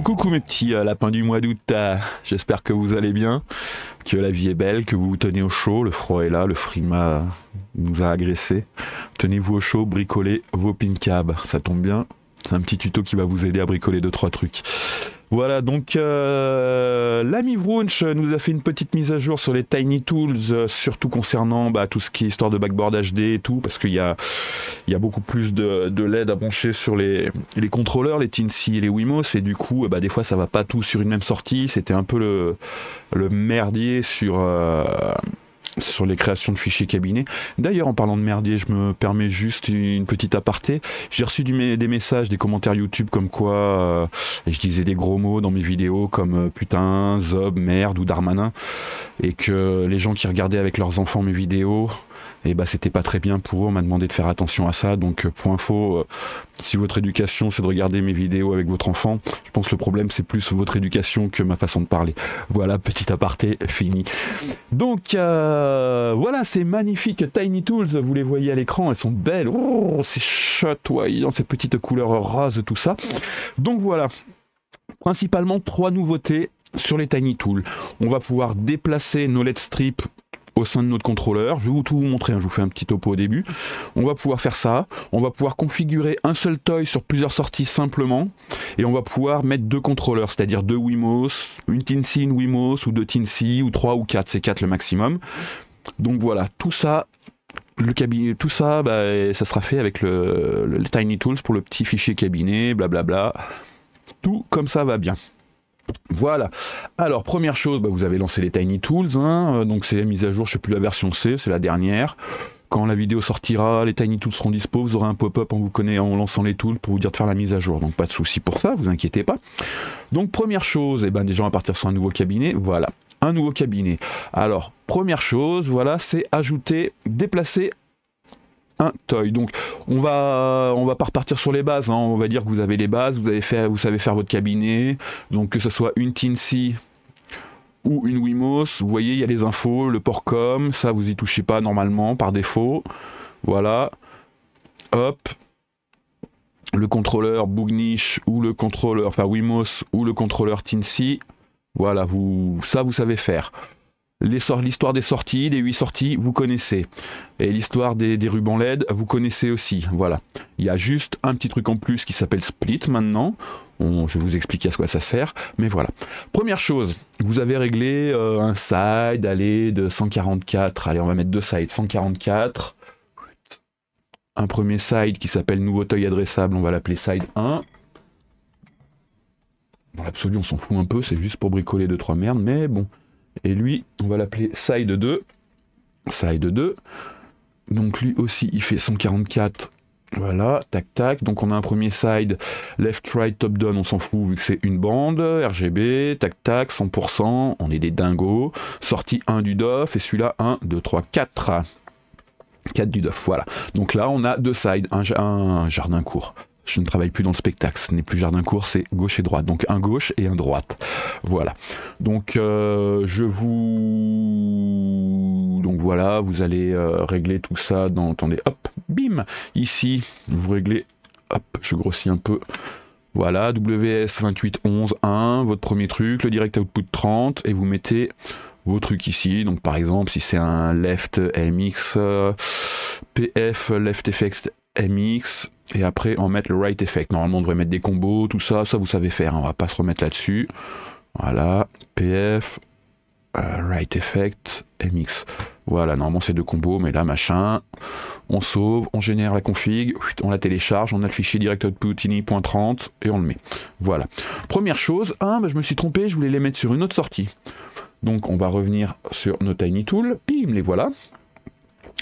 Coucou mes petits lapins du mois d'août, j'espère que vous allez bien, que la vie est belle, que vous vous tenez au chaud, le froid est là, le frima nous a agressés. Tenez-vous au chaud, bricolez vos pin-cabs, ça tombe bien, c'est un petit tuto qui va vous aider à bricoler 2-3 trucs. Voilà, donc l'ami Vrounch nous a fait une petite mise à jour sur les Tiny Tools, surtout concernant tout ce qui est histoire de backboard HD et tout, parce qu'il y a beaucoup plus de LED à brancher sur les contrôleurs, les Teensy et les Wimos, et du coup, des fois ça va pas tout sur une même sortie, c'était un peu le merdier sur les créations de fichiers cabinets. D'ailleurs, en parlant de merdier, je me permets juste une petite aparté. J'ai reçu des messages, des commentaires YouTube comme quoi je disais des gros mots dans mes vidéos comme putain, zob, merde ou darmanin, et que les gens qui regardaient avec leurs enfants mes vidéos, c'était pas très bien pour eux. On m'a demandé de faire attention à ça. Donc pour info, si votre éducation c'est de regarder mes vidéos avec votre enfant, je pense que le problème c'est plus votre éducation que ma façon de parler. Voilà, petit aparté fini. Donc voilà, ces magnifiques Tiny Tools, vous les voyez à l'écran, elles sont belles, oh, c'est chatoyant, ces petites couleurs roses, tout ça. Donc voilà, principalement 3 nouveautés sur les Tiny Tools. On va pouvoir déplacer nos LED strips au sein de notre contrôleur. Je vais tout vous montrer, je vous fais un petit topo au début. On va pouvoir faire ça, on va pouvoir configurer un seul toy sur plusieurs sorties simplement, et on va pouvoir mettre 2 contrôleurs, c'est-à-dire 2 Wimos, une Teensy, une Wimos, ou 2 Teensy, ou 3 ou 4, c'est 4 le maximum. Donc voilà, tout ça, le cabinet, tout ça, ça sera fait avec le Tiny Tools pour le petit fichier cabinet, blablabla. Tout comme ça va bien. Voilà, alors première chose, vous avez lancé les Tiny Tools, donc c'est la mise à jour, je sais plus la version C, c'est la dernière. Quand la vidéo sortira, les Tiny Tools seront dispo, vous aurez un pop-up en lançant les tools pour vous dire de faire la mise à jour, donc pas de souci pour ça, vous inquiétez pas. Donc première chose, déjà on va partir sur un nouveau cabinet, voilà, un nouveau cabinet. Alors première chose, voilà, c'est ajouter, déplacer un toy. Donc on va pas repartir sur les bases, on va dire que vous avez les bases, vous savez faire votre cabinet, donc que ce soit une Teensy ou une Wimos, vous voyez il y a les infos, le port com, ça vous y touchez pas normalement par défaut, voilà, hop, le contrôleur Bougnish ou le contrôleur, Wimos ou le contrôleur Teensy, voilà, ça vous savez faire. L'histoire des sorties, des 8 sorties, vous connaissez. Et l'histoire des rubans LED, vous connaissez aussi. Voilà. Il y a juste un petit truc en plus qui s'appelle Split maintenant. Je vais vous expliquer à quoi ça sert. Mais voilà. Première chose, vous avez réglé un side, de 144. Allez, on va mettre 2 sides, 144. Un premier side qui s'appelle nouveau toy adressable, on va l'appeler side 1. Dans l'absolu, on s'en fout un peu, c'est juste pour bricoler 2-3 merdes, mais bon. Et lui, on va l'appeler Side 2. Side 2. Donc lui aussi, il fait 144. Voilà, tac tac. Donc on a un premier side, left, right, top down, on s'en fout vu que c'est une bande. RGB, tac tac, 100%. On est des dingos. Sortie 1 du DOF. Et celui-là, 1, 2, 3, 4. 4 du DOF, voilà. Donc là, on a 2 sides. Un jardin court. Je ne travaille plus dans le spectacle, ce n'est plus jardin court, c'est gauche et droite. Donc un gauche et un droite. Voilà. Donc donc voilà, vous allez régler tout ça dans... Attendez, hop, bim. Ici, vous réglez... Hop, je grossis un peu. Voilà, WS 2811.1, votre premier truc, le direct output 30, et vous mettez vos trucs ici. Donc par exemple, si c'est un left MX, PF left effects MX, et après en mettre le right effect. Normalement on devrait mettre des combos, tout ça, vous savez faire, on va pas se remettre là-dessus. Voilà, PF, right effect, MX. Voilà, normalement c'est 2 combos, mais là machin, on sauve, on génère la config, on la télécharge, on a le fichier direct output ini.30 et on le met. Voilà. Première chose, je me suis trompé, je voulais les mettre sur une autre sortie. Donc on va revenir sur nos Tiny Tools, bim, les voilà.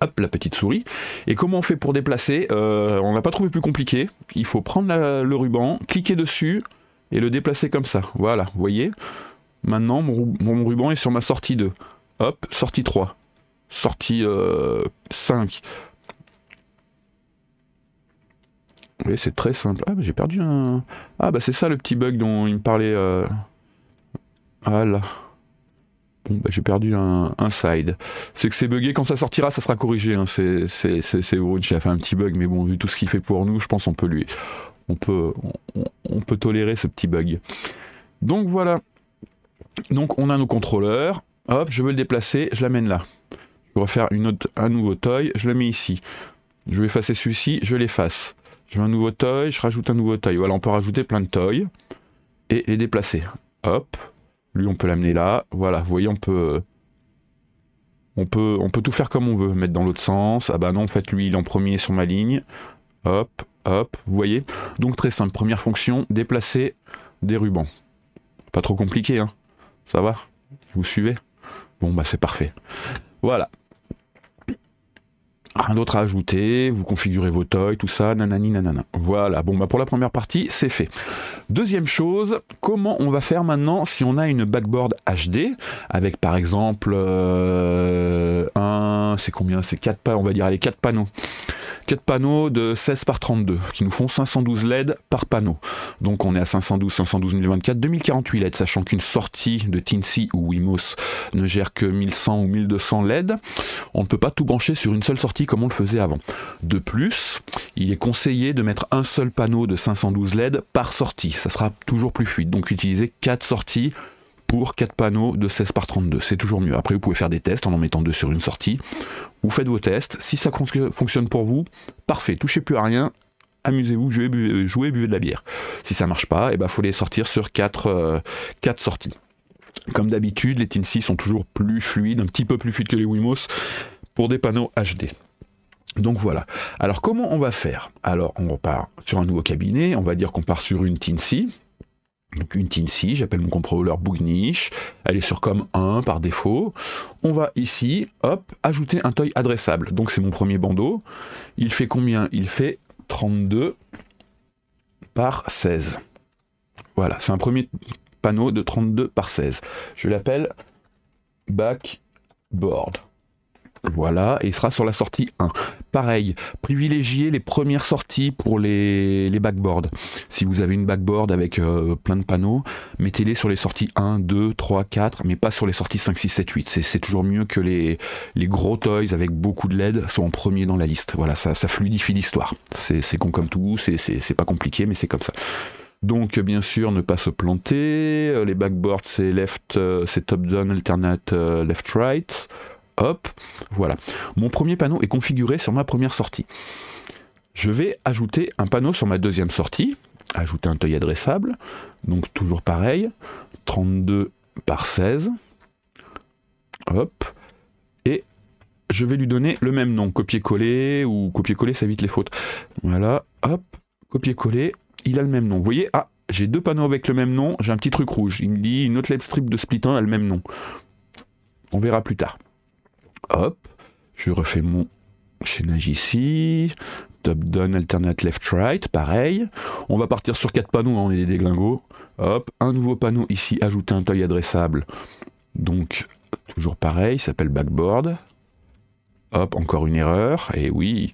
Hop, la petite souris. Et comment on fait pour déplacer? On n'a pas trouvé plus compliqué. Il faut prendre le ruban, cliquer dessus et le déplacer comme ça. Voilà, vous voyez? Maintenant, mon ruban est sur ma sortie 2. Hop, sortie 3. Sortie 5. Vous voyez, c'est très simple. Ah, j'ai perdu un... Ah, c'est ça le petit bug dont il me parlait. Voilà. Bon, j'ai perdu un side. C'est que c'est bugué, quand ça sortira, ça sera corrigé. C'est Vrounch, il a fait un petit bug, mais bon, vu tout ce qu'il fait pour nous, je pense qu'on peut lui on peut tolérer ce petit bug. Donc voilà. Donc on a nos contrôleurs. Hop, je veux le déplacer, je l'amène là. Je vais refaire un nouveau toy, je le mets ici. Je vais effacer celui-ci, je l'efface. Je mets un nouveau toy, je rajoute un nouveau toy. Voilà, on peut rajouter plein de toys et les déplacer. Hop, lui on peut l'amener là. Voilà, vous voyez, on peut tout faire comme on veut. Mettre dans l'autre sens. Ah bah non, en fait, lui il est en premier sur ma ligne. Hop, hop, vous voyez. Donc très simple, première fonction, déplacer des rubans. Pas trop compliqué, hein. Ça va? Vous suivez? Bon bah c'est parfait. Voilà. Rien d'autre à ajouter, vous configurez vos toys, tout ça, nanani nanana. Voilà, bon bah pour la première partie, c'est fait. Deuxième chose, comment on va faire maintenant si on a une backboard HD, avec par exemple c'est combien? C'est 4 panneaux, on va dire, allez, 4 panneaux. 4 panneaux de 16 par 32, qui nous font 512 LED par panneau. Donc on est à 512 1024, 2048 LED, sachant qu'une sortie de Teensy ou Wemos ne gère que 1100 ou 1200 LED. On ne peut pas tout brancher sur une seule sortie comme on le faisait avant. De plus, il est conseillé de mettre un seul panneau de 512 LED par sortie. Ça sera toujours plus fluide. Donc utilisez 4 sorties pour 4 panneaux de 16 par 32. C'est toujours mieux. Après, vous pouvez faire des tests en mettant 2 sur une sortie. Vous faites vos tests. Si ça fonctionne pour vous, parfait. Touchez plus à rien. Amusez-vous, jouez, buvez de la bière. Si ça marche pas, il faut les sortir sur 4 sorties. Comme d'habitude, les Teensy sont toujours plus fluides, un petit peu plus fluides que les Wemos pour des panneaux HD. Donc voilà. Alors comment on va faire? Alors on repart sur un nouveau cabinet. On va dire qu'on part sur une Teensy. Donc une Teensy, j'appelle mon contrôleur Bougniche, elle est sur COM 1 par défaut. On va ici, hop, ajouter un toy adressable. Donc c'est mon premier bandeau. Il fait combien? Il fait 32 par 16. Voilà, c'est un premier panneau de 32 par 16. Je l'appelle backboard. Voilà, et il sera sur la sortie 1. Pareil, privilégiez les premières sorties pour les backboards. Si vous avez une backboard avec plein de panneaux, mettez-les sur les sorties 1, 2, 3, 4, mais pas sur les sorties 5, 6, 7, 8. C'est toujours mieux que les gros toys avec beaucoup de LED soient en premier dans la liste. Voilà, ça fluidifie l'histoire. C'est con comme tout, c'est pas compliqué, mais c'est comme ça. Donc bien sûr, ne pas se planter. Les backboards, c'est top-down, alternate, left-right. Hop, voilà. Mon premier panneau est configuré sur ma première sortie. Je vais ajouter un panneau sur ma deuxième sortie, ajouter un toy adressable, donc toujours pareil, 32 par 16. Hop, et je vais lui donner le même nom, copier-coller, ou copier-coller, ça évite les fautes. Voilà, hop, copier-coller, il a le même nom. Vous voyez, ah, j'ai 2 panneaux avec le même nom, j'ai un petit truc rouge. Il me dit une autre LED strip de split 1 a le même nom. On verra plus tard. Hop, je refais mon chaînage ici, top down, alternate, left, right, pareil. On va partir sur 4 panneaux, hein, on est des déglingos. Hop, un nouveau panneau ici, ajouter un toy adressable. Donc, toujours pareil, s'appelle backboard. Hop, encore une erreur, et oui,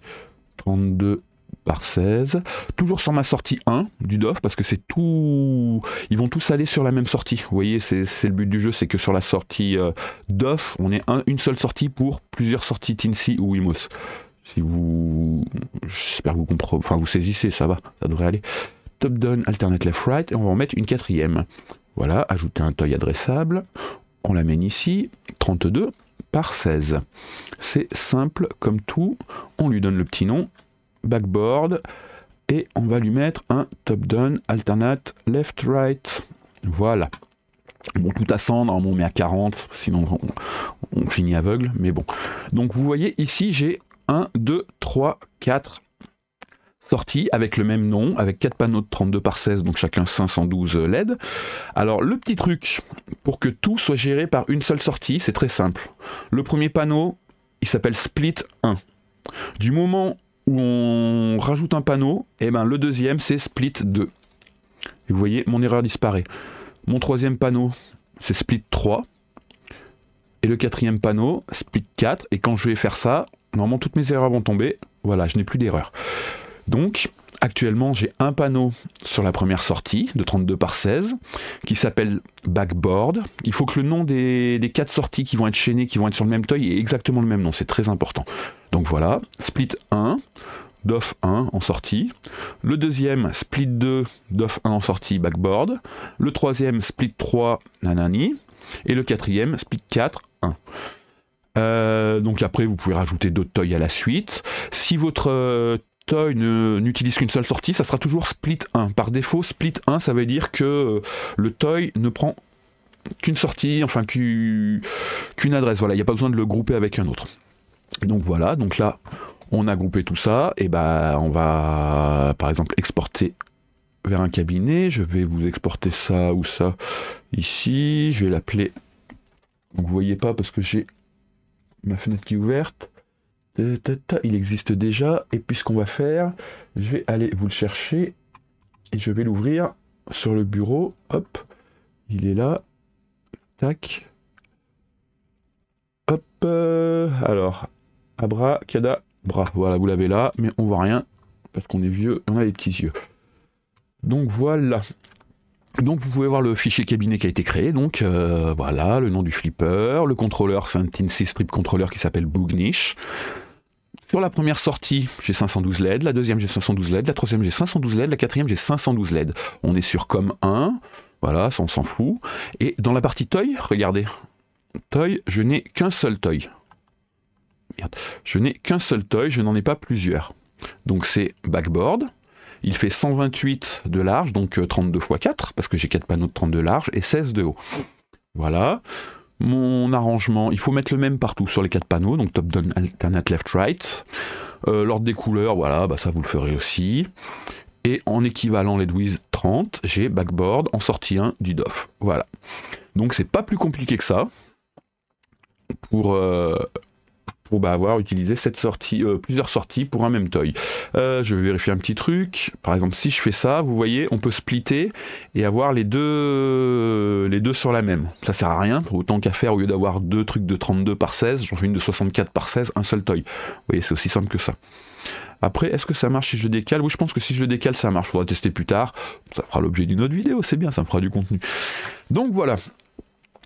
32 par 16. Toujours sur ma sortie 1 du DOF, parce que c'est tout... Ils vont tous aller sur la même sortie. Vous voyez, c'est le but du jeu, c'est que sur la sortie DOF, on est une seule sortie pour plusieurs sorties Teensy ou Wemos. Si vous... J'espère que vous comprenez... Enfin, vous saisissez, ça va, ça devrait aller. Top down, alternate left, right, et on va en mettre une 4e. Voilà, ajouter un toy adressable. On l'amène ici, 32 par 16. C'est simple comme tout. On lui donne le petit nom. Backboard, et on va lui mettre un top down alternate left right. Voilà. Bon, tout à 100, normalement on met à 40, sinon on finit aveugle, mais bon. Donc vous voyez ici j'ai 1, 2, 3, 4 sorties avec le même nom, avec 4 panneaux de 32 par 16, donc chacun 512 LED. Alors le petit truc pour que tout soit géré par une seule sortie, c'est très simple. Le premier panneau, il s'appelle split 1. Du moment où on rajoute un panneau, et ben le deuxième c'est split 2. Et vous voyez, mon erreur disparaît. Mon troisième panneau, c'est split 3. Et le quatrième panneau, split 4. Et quand je vais faire ça, normalement toutes mes erreurs vont tomber. Voilà, je n'ai plus d'erreur. Donc, actuellement, j'ai un panneau sur la première sortie de 32 par 16 qui s'appelle backboard. Il faut que le nom des 4 sorties qui vont être chaînées, qui vont être sur le même toy, ait exactement le même nom. C'est très important. Donc voilà, split 1. DOF 1 en sortie, le deuxième split 2, DOF 1 en sortie, backboard, le troisième split 3, nanani, et le quatrième split 4, 1. Donc après vous pouvez rajouter d'autres toys à la suite. Si votre toy n'utilise qu'une seule sortie, ça sera toujours split 1. Par défaut, split 1, ça veut dire que le toy ne prend qu'une sortie, enfin qu'une adresse. Voilà, il n'y a pas besoin de le grouper avec un autre. Donc voilà, donc là, on a groupé tout ça, et bah on va par exemple exporter vers un cabinet. Je vais vous exporter ça ou ça ici. Je vais l'appeler. Vous voyez pas parce que j'ai ma fenêtre qui est ouverte. Il existe déjà, et puis ce qu'on va faire, je vais aller vous le chercher et je vais l'ouvrir sur le bureau. Hop, il est là. Tac. Hop. Alors, abracadabra. Voilà, vous l'avez là, mais on voit rien parce qu'on est vieux et on a les petits yeux. Donc voilà. Donc vous pouvez voir le fichier cabinet qui a été créé. Donc voilà, le nom du flipper. Le contrôleur, c'est un Teensy strip controller qui s'appelle Boognish. Sur la première sortie, j'ai 512 LED, la deuxième j'ai 512 LED, la troisième j'ai 512 LED, la quatrième j'ai 512 LED. On est sur COM 1, voilà, ça on s'en fout. Et dans la partie toy, regardez, toy, je n'ai qu'un seul toy. Regarde. Je n'ai qu'un seul toy, je n'en ai pas plusieurs. Donc c'est backboard, il fait 128 de large, donc 32 x 4, parce que j'ai 4 panneaux de 32 large, et 16 de haut. Voilà. Mon arrangement, il faut mettre le même partout sur les 4 panneaux, donc top down, alternate, left, right. L'ordre des couleurs, voilà, bah ça vous le ferez aussi. Et en équivalent LED With 30, j'ai backboard en sortie 1 du DOF. Voilà. Donc c'est pas plus compliqué que ça pour avoir utilisé cette sortie, plusieurs sorties pour un même toy. Je vais vérifier un petit truc. Par exemple, si je fais ça, vous voyez, on peut splitter et avoir les deux sur la même. Ça sert à rien, autant qu'à faire, au lieu d'avoir deux trucs de 32 par 16, j'en fais une de 64 par 16, un seul toy. Vous voyez, c'est aussi simple que ça. Après, est-ce que ça marche si je le décale? Oui, je pense que si je le décale, ça marche. Il faudra tester plus tard. Ça fera l'objet d'une autre vidéo, c'est bien, ça me fera du contenu. Donc voilà.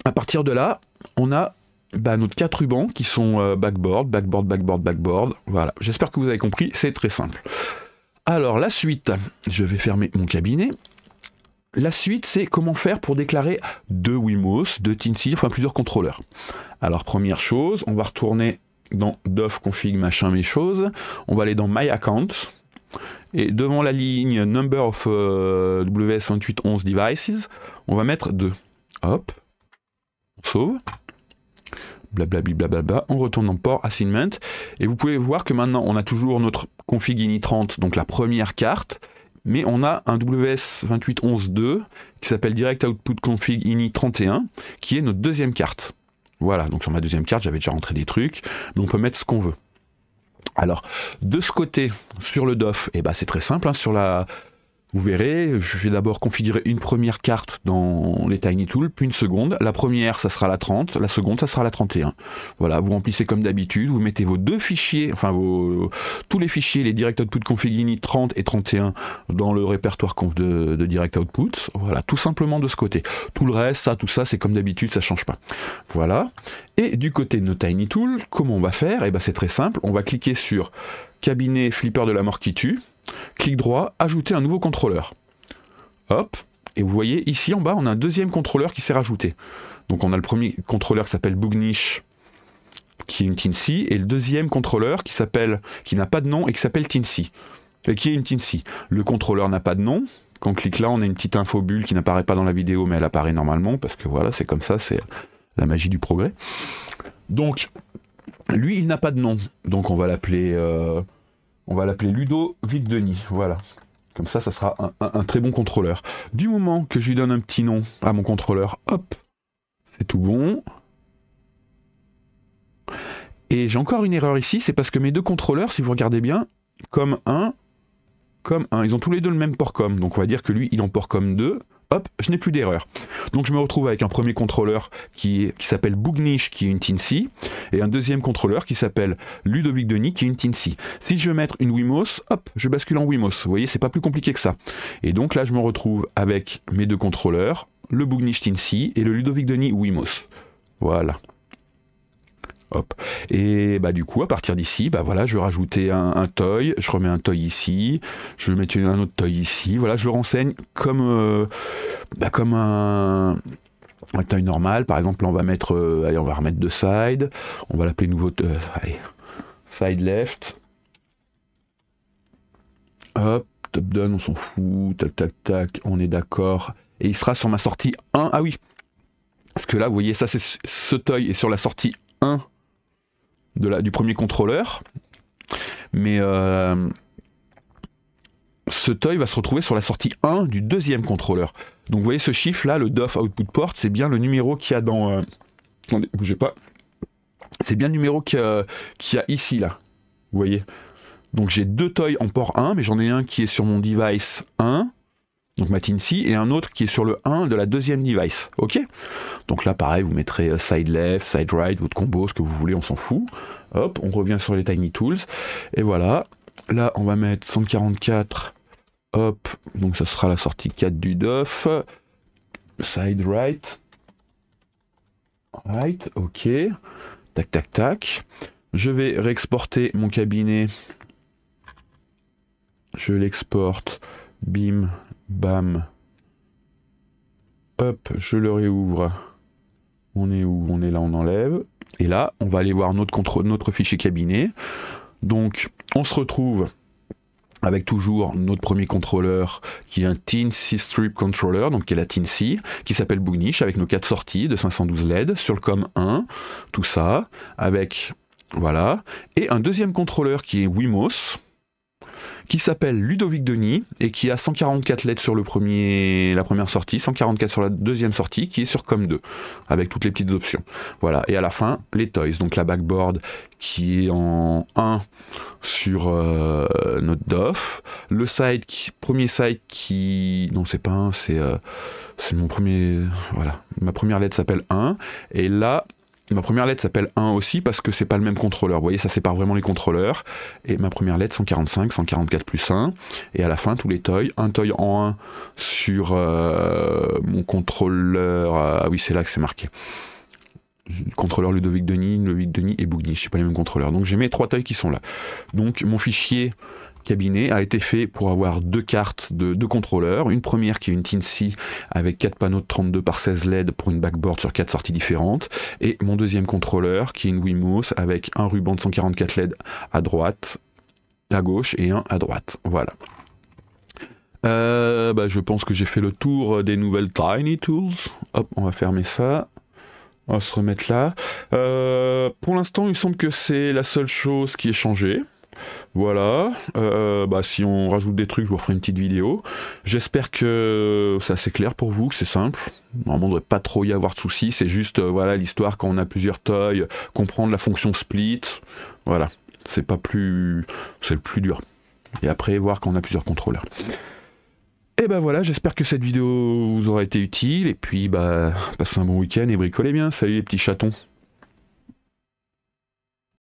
À partir de là, on a notre 4 rubans qui sont backboard, backboard, backboard, backboard. Voilà, j'espère que vous avez compris, c'est très simple. Alors la suite, je vais fermer mon cabinet. La suite, c'est comment faire pour déclarer 2 Wimos, 2 Teensy, enfin plusieurs contrôleurs. Alors première chose, on va retourner dans DOF config machin mes choses. On va aller dans My Account. Et devant la ligne Number of WS2811 Devices, on va mettre 2. Hop, on sauve. Blablabla, blablabla, on retourne dans port assignment et vous pouvez voir que maintenant on a toujours notre config ini 30, donc la première carte, mais on a un WS2811.2 qui s'appelle Direct Output Config ini 31 qui est notre deuxième carte. Voilà, donc sur ma deuxième carte j'avais déjà rentré des trucs, mais on peut mettre ce qu'on veut. Alors de ce côté sur le DOF, et c'est très simple, hein, sur la... Vous verrez, je vais d'abord configurer une première carte dans les Tiny Tools, puis une seconde. La première, ça sera la 30, la seconde, ça sera la 31. Voilà, vous remplissez comme d'habitude, vous mettez vos deux fichiers, enfin tous les fichiers, les Direct Output Config ini 30 et 31 dans le répertoire de Direct Output. Voilà, tout simplement de ce côté. Tout le reste, tout ça, c'est comme d'habitude, ça change pas. Voilà. Et du côté de nos Tiny Tools, comment on va faire? C'est très simple, on va cliquer sur Cabinet Flipper de la mort qui tue. Clic droit, ajouter un nouveau contrôleur. Hop, et vous voyez ici en bas, on a un deuxième contrôleur qui s'est rajouté. Donc on a le premier contrôleur qui s'appelle Boognish, qui est une Teensy, et le deuxième contrôleur qui n'a pas de nom et qui s'appelle Teensy, et qui est une Teensy. Le contrôleur n'a pas de nom. Quand on clique là, on a une petite infobulle qui n'apparaît pas dans la vidéo, mais elle apparaît normalement, parce que voilà, c'est comme ça, c'est la magie du progrès. Donc, lui, il n'a pas de nom. Donc on va l'appeler Ludovic Denis, voilà. Comme ça, ça sera un très bon contrôleur. Du moment que je lui donne un petit nom à mon contrôleur, hop, c'est tout bon. Et j'ai encore une erreur ici, c'est parce que mes deux contrôleurs, si vous regardez bien, comme un, ils ont tous les deux le même port com. Donc on va dire que lui, il est en port com 2. Hop, je n'ai plus d'erreur. Donc je me retrouve avec un premier contrôleur qui s'appelle Boognish, qui est une Teensy, et un deuxième contrôleur qui s'appelle Ludovic Denis, qui est une Teensy. Si je veux mettre une Wimos, hop, je bascule en Wimos. Vous voyez, c'est pas plus compliqué que ça. Et donc là, je me retrouve avec mes deux contrôleurs, le Boognish Teensy et le Ludovic Denis Wimos. Voilà. Hop. Et bah du coup, à partir d'ici, bah voilà, je vais rajouter un toy, je remets un toy ici, je vais mettre un autre toy ici. Voilà, je le renseigne comme, comme un toy normal. Par exemple, là, on va mettre, allez, on va remettre de side. On va l'appeler nouveau, allez, side left. Hop, top down, on s'en fout. Tac, tac, tac, on est d'accord. Et il sera sur ma sortie 1. Ah oui, parce que là, vous voyez, ça, c'est ce toy est sur la sortie 1 du premier contrôleur, mais ce toy va se retrouver sur la sortie 1 du deuxième contrôleur. Donc vous voyez ce chiffre là, le DOF Output Port, c'est bien le numéro qu'il y a dans... attendez, bougez pas. C'est bien le numéro qu'il y a ici là. Vous voyez. Donc j'ai deux toys en port 1, mais j'en ai un qui est sur mon device 1, donc ma Teensy, et un autre qui est sur le 1 de la deuxième device. Ok. Donc là pareil, vous mettrez side left, side right, votre combo, ce que vous voulez, on s'en fout. Hop, on revient sur les Tiny Tools. Et voilà. Là, on va mettre 144. Hop, donc ça sera la sortie 4 du DOF. Side right. Right, ok. Tac, tac, tac. Je vais réexporter mon cabinet. Je l'exporte. Bim, bam. Hop, je le réouvre. On est où? On est là, on enlève. Et là, on va aller voir notre fichier cabinet. Donc, on se retrouve avec toujours notre premier contrôleur qui est un Teensy Strip Controller, donc qui est la Teensy, qui s'appelle Boognish, avec nos 4 sorties de 512 LED sur le COM 1, tout ça, avec, voilà, et un deuxième contrôleur qui est Wimos, qui s'appelle Ludovic Denis, et qui a 144 LED sur la première sortie, 144 sur la deuxième sortie, qui est sur COM2, avec toutes les petites options. Voilà, et à la fin, les toys, donc la backboard qui est en 1 sur notre DOF, le side, premier side qui... non, c'est pas 1, c'est mon premier... voilà, ma première LED s'appelle 1, et là... ma première LED s'appelle 1 aussi parce que c'est pas le même contrôleur. Vous voyez, ça sépare vraiment les contrôleurs. Et ma première LED 145, 144 plus 1. Et à la fin, tous les toys. Un toy en 1 sur mon contrôleur. Ah oui, c'est là que c'est marqué. Le contrôleur Ludovic Denis et Boognish. C'est pas les mêmes contrôleurs. Donc j'ai mes 3 toys qui sont là. Donc mon fichier cabinet a été fait pour avoir 2 cartes de 2 contrôleurs, une première qui est une Teensy avec 4 panneaux de 32 par 16 LED pour une backboard sur 4 sorties différentes, et mon deuxième contrôleur qui est une Wimos avec un ruban de 144 LED à droite, à gauche et un à droite. Voilà. Je pense que j'ai fait le tour des nouvelles Tiny Tools. Hop, on va fermer ça. On va se remettre là. Pour l'instant, il semble que c'est la seule chose qui est changée. Voilà, si on rajoute des trucs, je vous referai une petite vidéo. J'espère que c'est assez clair pour vous, que c'est simple. Normalement, il ne devrait pas trop y avoir de soucis. C'est juste, voilà, l'histoire quand on a plusieurs toys, comprendre la fonction split. Voilà, c'est pas plus... c'est le plus dur. Et après, voir quand on a plusieurs contrôleurs. Et ben voilà, j'espère que cette vidéo vous aura été utile. Et puis, passez un bon week-end et bricolez bien. Salut les petits chatons.